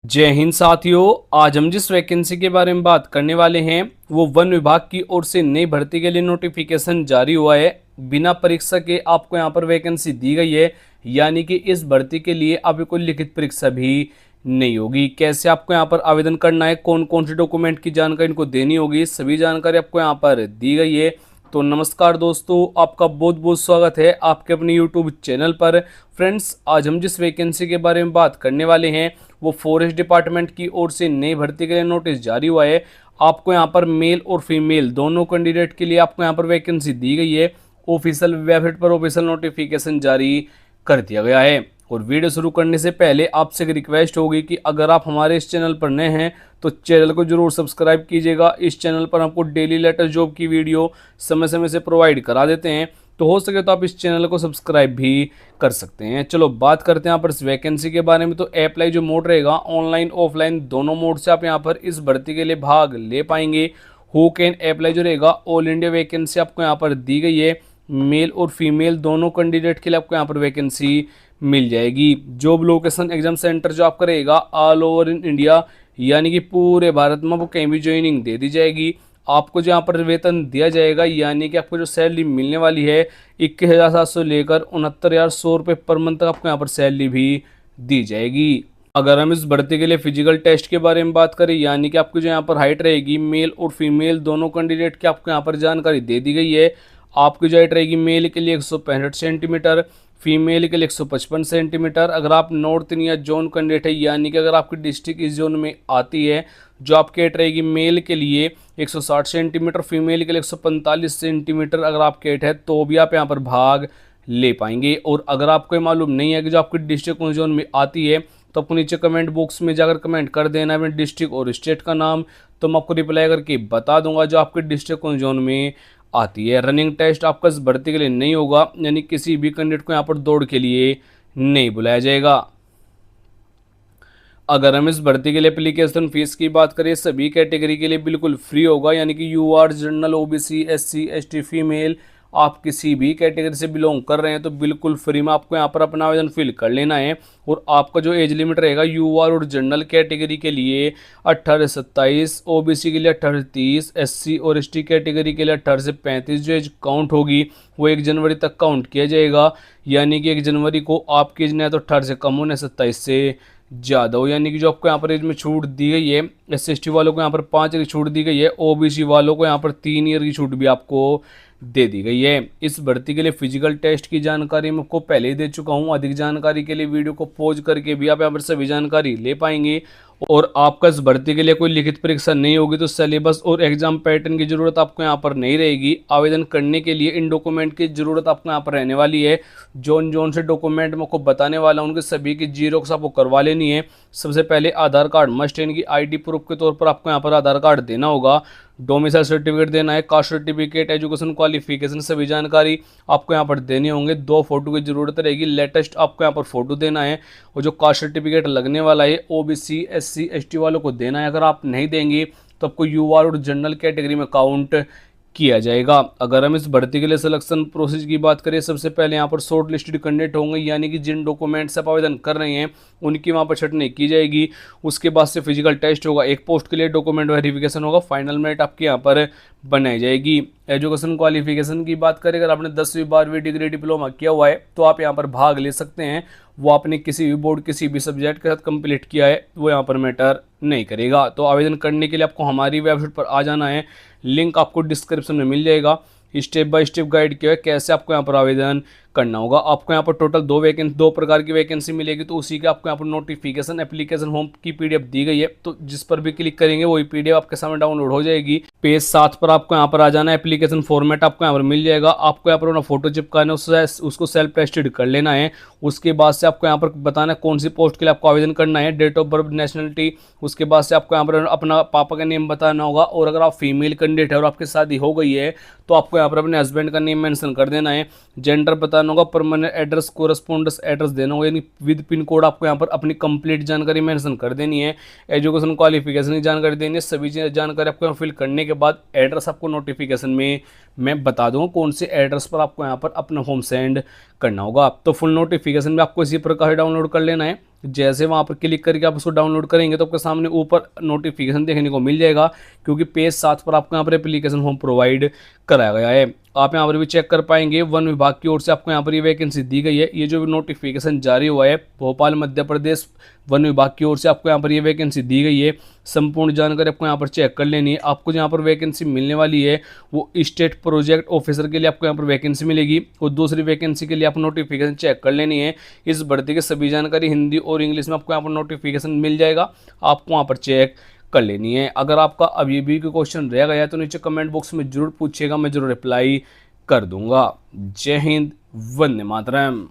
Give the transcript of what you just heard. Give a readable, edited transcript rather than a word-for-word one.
जय हिंद साथियों। आज हम जिस वैकेंसी के बारे में बात करने वाले हैं वो वन विभाग की ओर से नई भर्ती के लिए नोटिफिकेशन जारी हुआ है। बिना परीक्षा के आपको यहाँ पर वैकेंसी दी गई है, यानी कि इस भर्ती के लिए आपको कोई लिखित परीक्षा भी नहीं होगी। कैसे आपको यहाँ पर आवेदन करना है, कौन कौन से डॉक्यूमेंट की जानकारी इनको देनी होगी, सभी जानकारी आपको यहाँ पर दी गई है। तो नमस्कार दोस्तों, आपका बहुत बहुत स्वागत है आपके अपने यूट्यूब चैनल पर। फ्रेंड्स, आज हम जिस वैकेंसी के बारे में बात करने वाले हैं वो फॉरेस्ट डिपार्टमेंट की ओर से नई भर्ती के लिए नोटिस जारी हुआ है। आपको यहाँ पर मेल और फीमेल दोनों कैंडिडेट के लिए आपको यहाँ पर वैकेंसी दी गई है। ऑफिशियल वेबसाइट पर ऑफिशियल नोटिफिकेशन जारी कर दिया गया है। और वीडियो शुरू करने से पहले आपसे एक रिक्वेस्ट होगी कि अगर आप हमारे इस चैनल पर नए हैं तो चैनल को जरूर सब्सक्राइब कीजिएगा। इस चैनल पर आपको डेली लेटेस्ट जॉब की वीडियो समय समय से प्रोवाइड करा देते हैं, तो हो सके तो आप इस चैनल को सब्सक्राइब भी कर सकते हैं। चलो बात करते हैं यहाँ पर इस वैकेंसी के बारे में। तो अप्लाई जो मोड रहेगा ऑनलाइन ऑफलाइन दोनों मोड से आप यहाँ पर इस भर्ती के लिए भाग ले पाएंगे। हु कैन अप्लाई जो रहेगा ऑल इंडिया वैकेंसी आपको यहाँ पर दी गई है। मेल और फीमेल दोनों कैंडिडेट के लिए आपको यहाँ पर वैकेंसी मिल जाएगी। जॉब लोकेशन एग्जाम सेंटर जो आपका रहेगा ऑल ओवर इन इंडिया, यानी कि पूरे भारत में आपको कहीं भी ज्वाइनिंग दे दी जाएगी। आपको जो यहाँ पर वेतन दिया जाएगा, यानी कि आपको जो सैलरी मिलने वाली है 21,700 लेकर 69,100 रुपये पर मंथ तक आपको यहाँ पर सैलरी भी दी जाएगी। अगर हम इस भर्ती के लिए फिजिकल टेस्ट के बारे में बात करें, यानी कि आपकी जो यहाँ पर हाइट रहेगी मेल और फीमेल दोनों कैंडिडेट की आपको यहाँ पर जानकारी दे दी गई है। आपकी जो हाइट रहेगी मेल के लिए 165 सेंटीमीटर, फीमेल के लिए 155 सेंटीमीटर। अगर आप नॉर्थ इंडिया जोन कैंडिडेट है, यानी कि अगर आपकी डिस्ट्रिक्ट इस जोन में आती है, जो आपकी हाइट रहेगी मेल के लिए 160 सेंटीमीटर, फीमेल के लिए 145 सेंटीमीटर अगर आपकी हाइट है, तो भी आप यहाँ पर भाग ले पाएंगे। और अगर आपको मालूम नहीं है कि जो आपकी डिस्ट्रिक्ट कौन जोन में आती है, तो आपको नीचे कमेंट बॉक्स में जाकर कमेंट कर देना है डिस्ट्रिक्ट और स्टेट का नाम, तो मैं आपको रिप्लाई करके बता दूंगा जो आपके डिस्ट्रिक्ट कौन जोन में आती है। रनिंग टेस्ट आपका इस भर्ती के लिए नहीं होगा, यानी किसी भी कैंडिडेट को यहाँ पर दौड़ के लिए नहीं बुलाया जाएगा। अगर हम इस भर्ती के लिए एप्लीकेशन फीस की बात करें, सभी कैटेगरी के लिए बिल्कुल फ्री होगा, यानी कि UR general OBC SC ST female आप किसी भी कैटेगरी से बिलोंग कर रहे हैं तो बिल्कुल फ्री में आपको यहाँ पर अपना आवेदन फिल कर लेना है। और आपका जो एज लिमिट रहेगा यूआर और जनरल कैटेगरी के लिए 18 से 27, ओबीसी के लिए 18 से 30, एससी और एसटी कैटेगरी के लिए 18 से 35 जो एज काउंट होगी वो 1 जनवरी तक काउंट किया जाएगा। यानी कि 1 जनवरी को आपकी एज नहीं तो 18 से कम होने 27 से ज़्यादा हो, यानी कि जो आपको यहाँ पर एज में छूट दी गई है, एस सी वालों को यहाँ पर 5 ईयर की छूट दी गई है, ओबीसी वालों को यहाँ पर 3 ईयर की छूट भी आपको दे दी गई है। इस भर्ती के लिए फिजिकल टेस्ट की जानकारी मैं आपको पहले ही दे चुका हूँ। अधिक जानकारी के लिए वीडियो को पॉज करके भी आप यहाँ पर सभी जानकारी ले पाएंगे। और आपका इस भर्ती के लिए कोई लिखित परीक्षा नहीं होगी, तो सिलेबस और एग्जाम पैटर्न की जरूरत आपको यहाँ पर नहीं रहेगी। आवेदन करने के लिए इन डॉक्यूमेंट की जरूरत आपको यहाँ पर रहने वाली है। जोन जोन से डॉक्यूमेंट मैं आपको बताने वाला हूँ, उनके सभी की जीरोक्स आपको करवा लेनी है। सबसे पहले आधार कार्ड मस्ट, यानी कि आईडी प्रूफ के तौर पर आपको यहाँ पर आधार कार्ड देना होगा। डोमिसाइल सर्टिफिकेट देना है, कास्ट सर्टिफिकेट, एजुकेशन क्वालिफिकेशन सभी जानकारी आपको यहाँ पर देने होंगे। 2 फोटो की जरूरत रहेगी, लेटेस्ट आपको यहाँ पर फोटो देना है। और जो कास्ट सर्टिफिकेट लगने वाला है ओबीसी एससी एसटी वालों को देना है। अगर आप नहीं देंगे तो आपको यूआर और जनरल कैटेगरी में काउंट किया जाएगा। अगर हम इस भर्ती के लिए सिलेक्शन प्रोसेस की बात करें, सबसे पहले यहाँ पर शॉर्ट लिस्टेड कैंडिडेट होंगे, यानी कि जिन डॉक्यूमेंट से आप आवेदन कर रहे हैं उनकी वहाँ पर छटनी की जाएगी। उसके बाद से फिजिकल टेस्ट होगा, एक पोस्ट के लिए डॉक्यूमेंट वेरिफिकेशन होगा, फाइनल मेरिट आपके यहाँ पर बनाई जाएगी। एजुकेशन क्वालिफिकेशन की बात करें, अगर आपने 10वीं 12वीं डिग्री डिप्लोमा किया हुआ है तो आप यहाँ पर भाग ले सकते हैं। वो आपने किसी भी बोर्ड किसी भी सब्जेक्ट के साथ कंप्लीट किया है वो यहाँ पर मैटर नहीं करेगा। तो आवेदन करने के लिए आपको हमारी वेबसाइट पर आ जाना है, लिंक आपको डिस्क्रिप्शन में मिल जाएगा। स्टेप बाय स्टेप गाइड किया है कैसे आपको यहाँ पर आवेदन करना होगा। आपको यहाँ पर टोटल 2 प्रकार की वैकेंसी मिलेगी, तो उसी के आपको यहाँ पर नोटिफिकेशन एप्लीकेशन होम की पीडीएफ दी गई है। तो जिस पर भी क्लिक करेंगे वही पीडीएफ आपके सामने डाउनलोड हो जाएगी। पेज 7 पर आपको यहाँ पर आ जाना है, एप्लीकेशन फॉर्मेट आपको यहाँ पर मिल जाएगा। आपको यहाँ पर अपना फोटो चिपकाना है, उसको सेल्फ टेस्टेड कर लेना है। उसके बाद से आपको यहाँ पर बताना है कौन सी पोस्ट के लिए आपको आवेदन करना है, डेट ऑफ बर्थ, नेशनलिटी। उसके बाद से आपको यहाँ पर अपना पापा का नेम बताना होगा। और अगर आप फीमेल कैंडिडेट है और आपकी शादी हो गई है तो आपको यहाँ पर अपने हस्बैंड का नेम मेंशन कर देना है। जेंडर बताना होगा, परमानेंट एड्रेस कोरस्पोंडेंस एड्रेस देना होगा, यानी विद पिन कोड आपको यहाँ पर अपनी कंप्लीट जानकारी मेंशन कर देनी है। एजुकेशन क्वालिफिकेशन की जानकारी देनी है। सभी जानकारी आपको यहाँ फिल करने के बाद एड्रेस आपको नोटिफिकेशन में मैं बता दूंगा कौन से एड्रेस पर आपको यहाँ पर अपना फॉर्म सेंड करना होगा। तो फुल नोटिफिकेशन भी आपको इसी प्रकार डाउनलोड कर लेना है। जैसे वहाँ पर क्लिक करके आप उसको डाउनलोड करेंगे तो आपके सामने ऊपर नोटिफिकेशन देखने को मिल जाएगा, क्योंकि पेज 7 पर आपको यहाँ पर एप्लीकेशन फॉर्म प्रोवाइड कराया गया है। आप यहाँ पर भी चेक कर पाएंगे, वन विभाग की ओर से आपको यहाँ पर ये वैकेंसी दी गई है। ये जो नोटिफिकेशन जारी हुआ है भोपाल मध्य प्रदेश वन विभाग की ओर से आपको यहाँ पर ये वैकेंसी दी गई है। संपूर्ण जानकारी आपको यहाँ पर चेक कर लेनी है। आपको यहाँ पर वैकेंसी मिलने वाली है वो स्टेट प्रोजेक्ट ऑफिसर के लिए आपको यहाँ पर वैकेंसी मिलेगी, और दूसरी वैकेंसी के लिए आप नोटिफिकेशन चेक कर लेनी है। इस भर्ती की सभी जानकारी हिंदी और इंग्लिश में आपको यहाँ पर नोटिफिकेशन मिल जाएगा, आपको वहाँ पर चेक कर लेनी है। अगर आपका अभी भी कोई क्वेश्चन रह गया है तो नीचे कमेंट बॉक्स में जरूर पूछिएगा, मैं जरूर रिप्लाई कर दूंगा। जय हिंद, वंदे मातरम।